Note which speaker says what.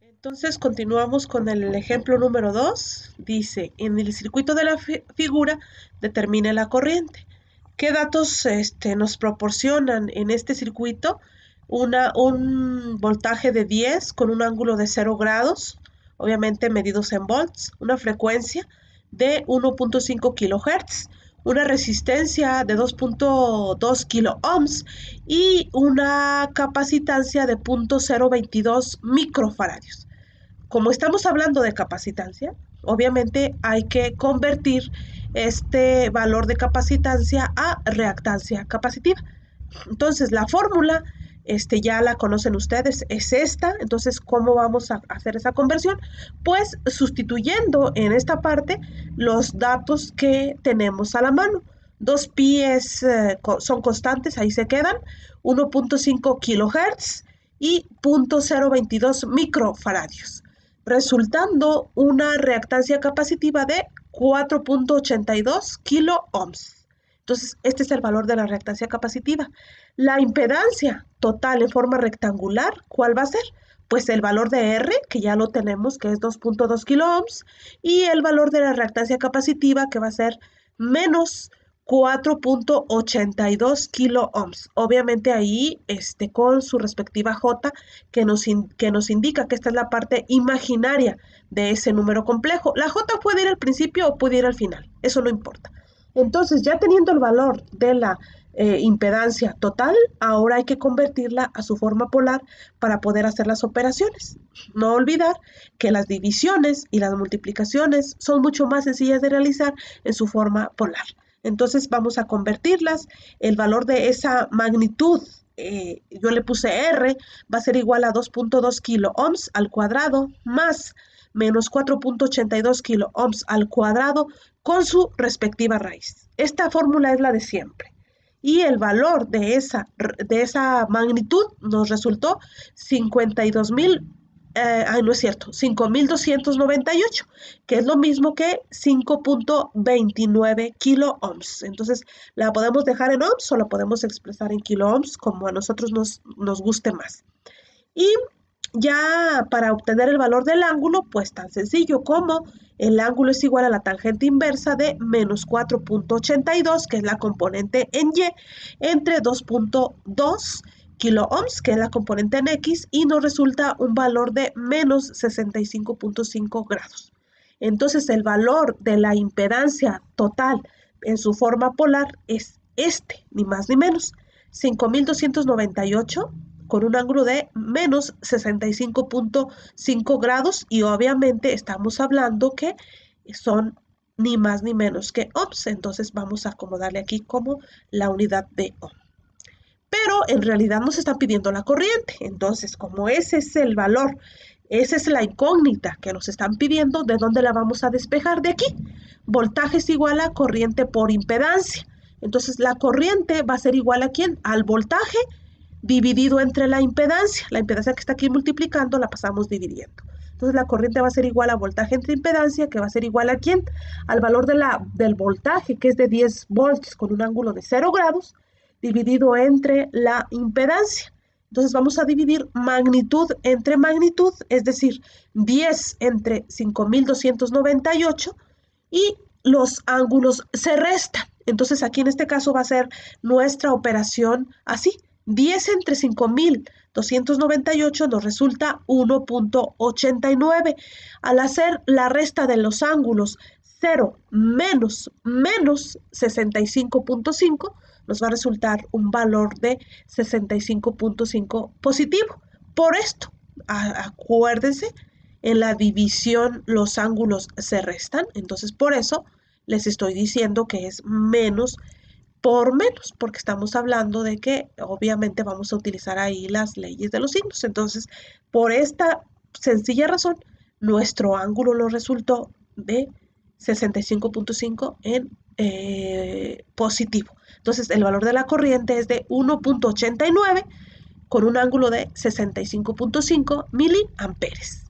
Speaker 1: Entonces continuamos con el ejemplo número 2. Dice, en el circuito de la figura determine la corriente. ¿Qué datos nos proporcionan en este circuito? Un voltaje de 10 con un ángulo de 0 grados, obviamente medidos en volts, una frecuencia de 1.5 kilohertz, una resistencia de 2.2 kilo ohms y una capacitancia de 0.022 microfaradios. Como estamos hablando de capacitancia, obviamente hay que convertir este valor de capacitancia a reactancia capacitiva. Entonces, la fórmula ya la conocen ustedes, es esta. Entonces, ¿cómo vamos a hacer esa conversión? Pues sustituyendo en esta parte los datos que tenemos a la mano. 2pi son constantes, ahí se quedan, 1.5 kilohertz y 0.022 microfaradios, resultando una reactancia capacitiva de 4.82 kilo ohms. Entonces, este es el valor de la reactancia capacitiva. La impedancia total en forma rectangular, ¿cuál va a ser? Pues el valor de R, que ya lo tenemos, que es 2.2 kilo ohms, y el valor de la reactancia capacitiva, que va a ser menos 4.82 kilo ohms. Obviamente ahí con su respectiva J, que nos indica que esta es la parte imaginaria de ese número complejo. La J puede ir al principio o puede ir al final, eso no importa. Entonces, ya teniendo el valor de la impedancia total, ahora hay que convertirla a su forma polar para poder hacer las operaciones. No olvidar que las divisiones y las multiplicaciones son mucho más sencillas de realizar en su forma polar. Entonces vamos a convertirlas. El valor de esa magnitud, yo le puse R, va a ser igual a 2.2 kilo ohms al cuadrado más menos 4.82 kilo ohms al cuadrado con su respectiva raíz. Esta fórmula es la de siempre. Y el valor de esa magnitud nos resultó 5.298, que es lo mismo que 5.29 kilo ohms. Entonces, la podemos dejar en ohms o la podemos expresar en kilo ohms, como a nosotros nos guste más. Y ya para obtener el valor del ángulo, pues tan sencillo como el ángulo es igual a la tangente inversa de menos 4.82, que es la componente en Y, entre 2.2 kilo ohms, que es la componente en X, y nos resulta un valor de menos 65.5 grados. Entonces, el valor de la impedancia total en su forma polar es ni más ni menos, 5.298 con un ángulo de menos 65.5 grados, y obviamente estamos hablando que son ni más ni menos que ohms. Entonces vamos a acomodarle aquí como la unidad de ohm. Pero en realidad nos está pidiendo la corriente. Entonces, como ese es el valor, esa es la incógnita que nos están pidiendo, ¿de dónde la vamos a despejar? De aquí. Voltaje es igual a corriente por impedancia. Entonces, la corriente va a ser igual a ¿quién? Al voltaje dividido entre la impedancia. La impedancia que está aquí multiplicando la pasamos dividiendo. Entonces, la corriente va a ser igual a voltaje entre impedancia, que va a ser igual a ¿quién? Al valor del voltaje, que es de 10 volts con un ángulo de 0 grados, dividido entre la impedancia. Entonces vamos a dividir magnitud entre magnitud, es decir, 10 entre 5.298, y los ángulos se restan. Entonces aquí en este caso va a ser nuestra operación así. 10 entre 5.298 nos resulta 1.89. Al hacer la resta de los ángulos 0 menos 65.5, nos va a resultar un valor de 65.5 positivo. Por esto, acuérdense, en la división los ángulos se restan. Entonces, por eso les estoy diciendo que es menos por menos, porque estamos hablando de que obviamente vamos a utilizar ahí las leyes de los signos. Entonces, por esta sencilla razón, nuestro ángulo nos resultó de 65.5 en positivo. Entonces, el valor de la corriente es de 1.89 con un ángulo de 65.5 miliamperes.